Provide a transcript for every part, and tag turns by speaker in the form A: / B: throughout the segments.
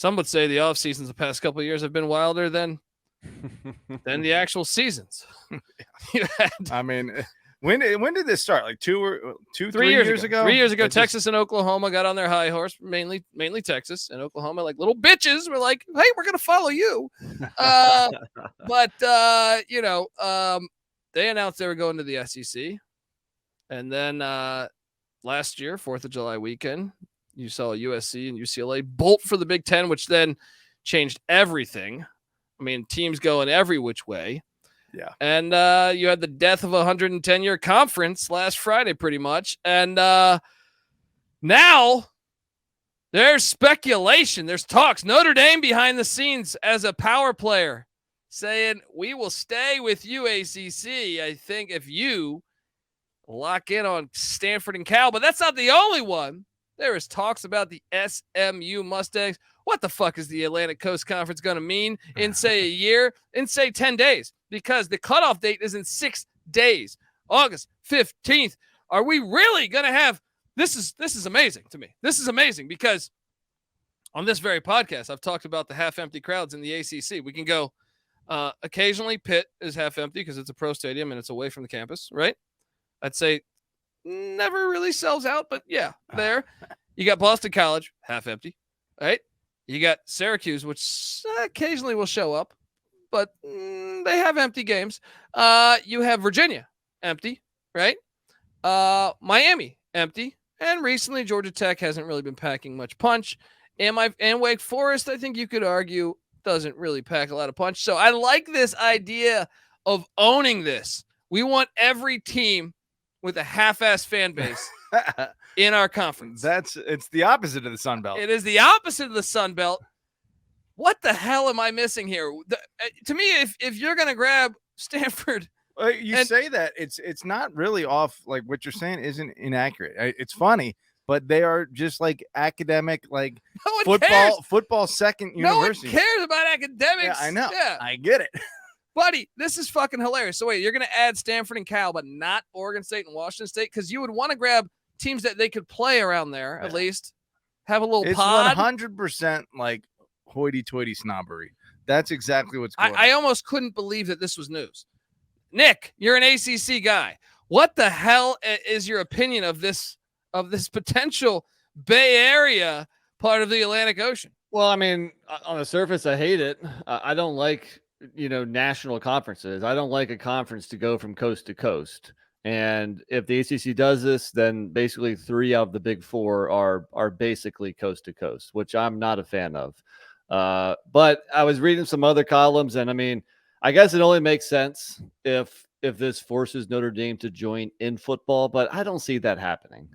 A: Some would say the off seasons the past couple of years have been wilder than the actual seasons.
B: I mean, when did this start? Like 3 years ago?
A: 3 years ago, Texas and Oklahoma got on their high horse, mainly Texas and Oklahoma, like little bitches. We're like, hey, we're going to follow you. But they announced they were going to the SEC. And then last year, 4th of July weekend, you saw USC and UCLA bolt for the Big Ten, which then changed everything. I mean, teams going every which way.
B: Yeah.
A: And you had the death of a 110-year conference last Friday, pretty much. And now there's speculation. There's talks. Notre Dame behind the scenes as a power player saying, we will stay with you, ACC. I think if you lock in on Stanford and Cal. But that's not the only one. There is talks about the SMU Mustangs. What the fuck is the Atlantic Coast Conference going to mean in, say, a year? In, say, 10 days? Because the cutoff date is in 6 days. August 15th. Are we really going to have – this is amazing to me. This is amazing because on this very podcast, I've talked about the half-empty crowds in the ACC. We can go occasionally Pitt is half-empty because it's a pro stadium and it's away from the campus, right? I'd say never really sells out, but yeah, there. You got Boston College, half-empty, right? You got Syracuse, which occasionally will show up, but they have empty games. You have Virginia, empty, right? Miami, empty. And recently, Georgia Tech hasn't really been packing much punch. And Wake Forest, I think you could argue, doesn't really pack a lot of punch. So I like this idea of owning this. We want every team with a half-ass fan base in our conference.
B: It's the opposite of the Sun Belt.
A: It is the opposite of the Sun Belt. What the hell am I missing here? To me, if you're going to grab Stanford,
B: say that it's not really off. Like what you're saying isn't inaccurate. It's funny, but they are just like academic, like football second university.
A: No one cares about academics.
B: Yeah, I know.
A: Yeah.
B: I get it.
A: Buddy, this is fucking hilarious. So wait, you're going to add Stanford and Cal, but not Oregon State and Washington State? Because you would want to grab teams that they could play around there, at least. Have a little pod.
B: It's 100% like hoity-toity snobbery. That's exactly what's going on.
A: I almost couldn't believe that this was news. Nick, you're an ACC guy. What the hell is your opinion of this potential Bay Area part of the Atlantic Ocean?
C: Well, I mean, on the surface, I hate it. I don't like national conferences. I don't like a conference to go from coast to coast. And if the ACC does this, then basically 3 out of the big 4 are basically coast to coast, which I'm not a fan of. But I was reading some other columns, and I mean, I guess it only makes sense if this forces Notre Dame to join in football, but I don't see that happening.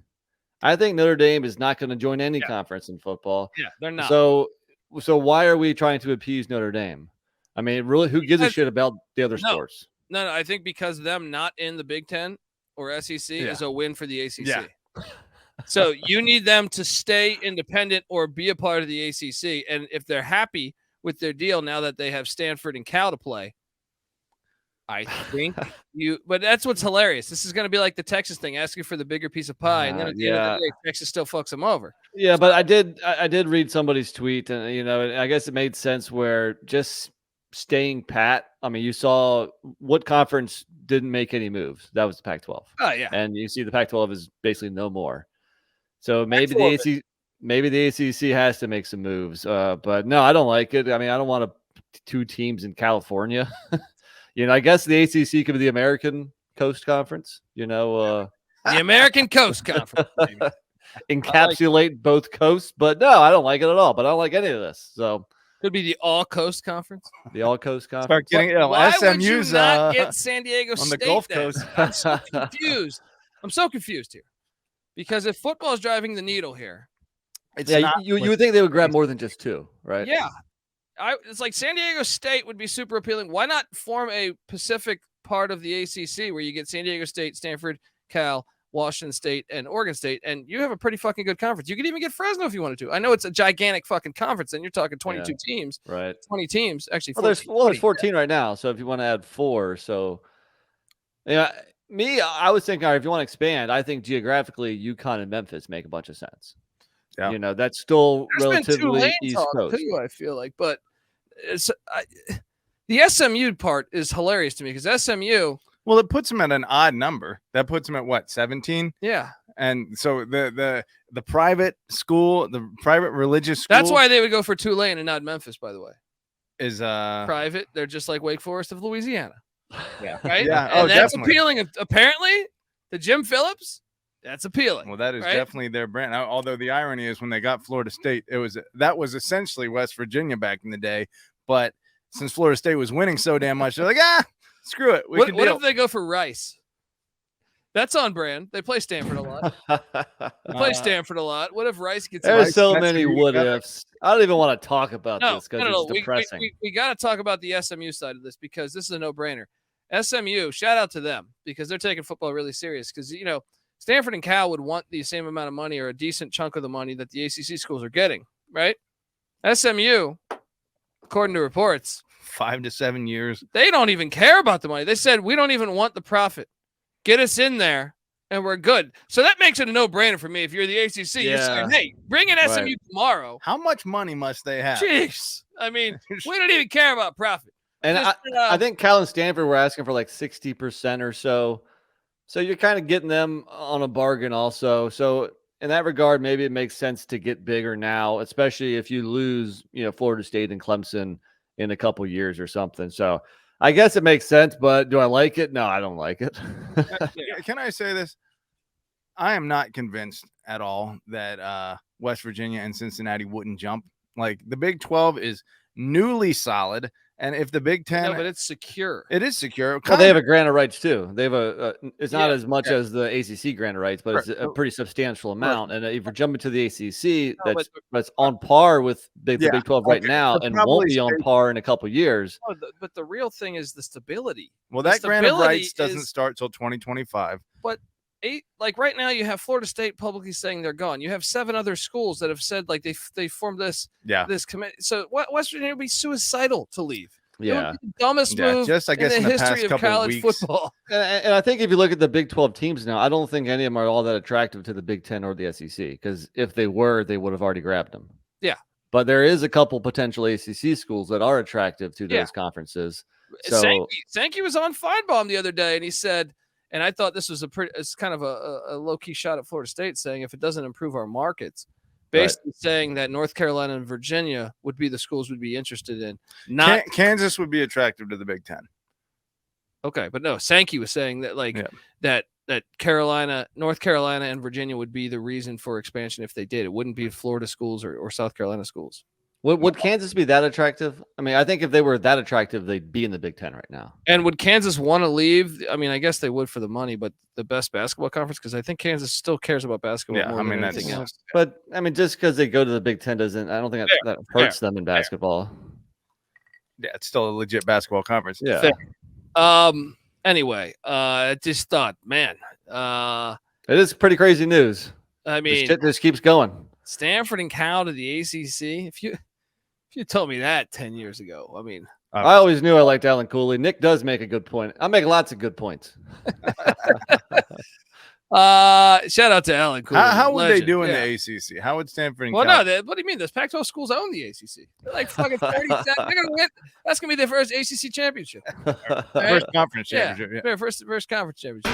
C: I think Notre Dame is not going to join any conference in football.
A: Yeah, they're not.
C: So why are we trying to appease Notre Dame? I mean, really, who gives a shit about the other sports?
A: No, I think because them not in the Big Ten or SEC is a win for the ACC. Yeah. So you need them to stay independent or be a part of the ACC. And if they're happy with their deal now that they have Stanford and Cal to play, I think but that's what's hilarious. This is going to be like the Texas thing, asking for the bigger piece of pie. And then at the end of the day, Texas still fucks them over.
C: Yeah, but I did read somebody's tweet, and, I guess it made sense where just staying pat. I mean, you saw what conference didn't make any moves. That was the Pac-12.
A: Oh, yeah.
C: And you see the Pac-12 is basically no more. So maybe the ACC has to make some moves. But no, I don't like it. I mean, I don't want 2 teams in California. I guess the ACC could be the American Coast Conference, The
A: American Coast Conference.
C: Encapsulate both coasts. But no, I don't like it at all. But I don't like any of this. So
A: could be the All Coast Conference.
C: The All Coast Conference.
B: Start getting
A: Why
B: SMU's
A: would you not get San Diego
B: on
A: State
B: the Gulf
A: then?
B: Coast.
A: I'm so confused. I'm so confused here. Because if football is driving the needle here,
C: you would think they would grab more than just 2, right?
A: Yeah. It's like San Diego State would be super appealing. Why not form a Pacific part of the ACC where you get San Diego State, Stanford, Cal, Washington State, and Oregon State, and you have a pretty fucking good conference. You could even get Fresno if you wanted to. I know it's a gigantic fucking conference, and you're talking 22 teams.
C: Right.
A: 20 teams. Actually,
C: there's 14 right now, so if you want to add 4, so... I was thinking, all right, if you want to expand, I think geographically, UConn and Memphis make a bunch of sense.
B: Yeah.
C: You know, that's still
A: There's been
C: relatively
A: Tulane
C: East
A: talk
C: Coast.
A: too, I feel like, but the SMU part is hilarious to me because SMU.
B: Well, it puts them at an odd number. That puts them at what, 17?
A: Yeah.
B: And so the private school, the private religious school.
A: That's why they would go for Tulane and not Memphis, by the way.
B: Is
A: private. They're just like Wake Forest of Louisiana.
B: Yeah.
A: Right?
B: Yeah.
A: And that's
B: definitely
A: appealing. Apparently, to Jim Phillips, that's appealing.
B: Well, that is
A: right?
B: definitely their brand. Although the irony is when they got Florida State, that was essentially West Virginia back in the day. But since Florida State was winning so damn much, they're like, screw it.
A: What if they go for Rice? That's on brand. They play Stanford a lot. What if Rice gets?
C: There's
A: Rice?
C: so many what ifs. I don't even want to talk about this because it's depressing.
A: We got to talk about the SMU side of this because this is a no-brainer. SMU, shout out to them because they're taking football really serious. Because Stanford and Cal would want the same amount of money or a decent chunk of the money that the ACC schools are getting, right? SMU, according to reports,
B: 5 to 7 years.
A: They don't even care about the money. They said we don't even want the profit. Get us in there, and we're good. So that makes it a no-brainer for me. If you're the ACC, you're saying, hey, bring in SMU tomorrow.
B: How much money must they have?
A: Jeez. I mean, we don't even care about profit.
C: And I think Cal and Stanford were asking for like 60% or so. So you're kind of getting them on a bargain also. So in that regard, maybe it makes sense to get bigger now, especially if you lose, Florida State and Clemson in a couple years or something. So I guess it makes sense, but do I like it? No, I don't like it.
B: Can I say this? I am not convinced at all that West Virginia and Cincinnati wouldn't jump. Like the Big 12 is newly solid. And if the Big 10,
A: but it's secure.
B: It is secure.
C: Well, they have a grant of rights too. They have it's not as much as the ACC grant of rights, but it's a pretty substantial amount. And if you're jumping to the ACC, that's on par with the Big 12 right now, and won't be on par in a couple years.
A: But the real thing is the stability.
B: Well, that grant of rights doesn't start till 2025.
A: But right now you have Florida State publicly saying they're gone. You have 7 other schools that have said like they formed this committee. So West Virginia would be suicidal to leave.
C: Yeah,
A: it would be the dumbest move
B: just I guess
A: in the
B: history
A: history of college football.
C: And I think if you look at the Big 12 teams now, I don't think any of them are all that attractive to the Big 10 or the SEC, because if they were, they would have already grabbed them.
A: Yeah,
C: but there is a couple potential ACC schools that are attractive to those conferences. So
A: Sankey was on Feinbaum the other day, and he said. And I thought this was it's kind of a low-key shot at Florida State, saying if it doesn't improve our markets, basically saying that North Carolina and Virginia would be the schools we'd be interested in. Not
B: Kansas would be attractive to the Big 10.
A: Okay, but no, Sankey was saying that that North Carolina and Virginia would be the reason for expansion if they did. It wouldn't be Florida schools or South Carolina schools.
C: Would Kansas be that attractive? I mean, I think if they were that attractive, they'd be in the Big 10 right now.
A: And would Kansas want to leave? I mean, I guess they would for the money, but the best basketball conference, because I think Kansas still cares about basketball more than anything else.
C: But I mean, just because they go to the Big 10 I don't think that hurts them in basketball.
B: Yeah, it's still a legit basketball conference.
C: Yeah.
A: Anyway, I just thought, man,
C: it is pretty crazy news.
A: I mean,
C: it just keeps going.
A: Stanford and Cal to the ACC. If you told me that 10 years ago, I mean,
C: I always knew I liked Alan Cooley. Nick does make a good point. I make lots of good points.
A: Shout out to Alan Cooley.
B: How would they do in the ACC? How would Stanford and Cal?
A: No, what do you mean? Those Pac-12 schools own the ACC. They're like fucking 30. They're gonna win. That's gonna be their first ACC championship.
B: First conference championship.
A: First conference championship.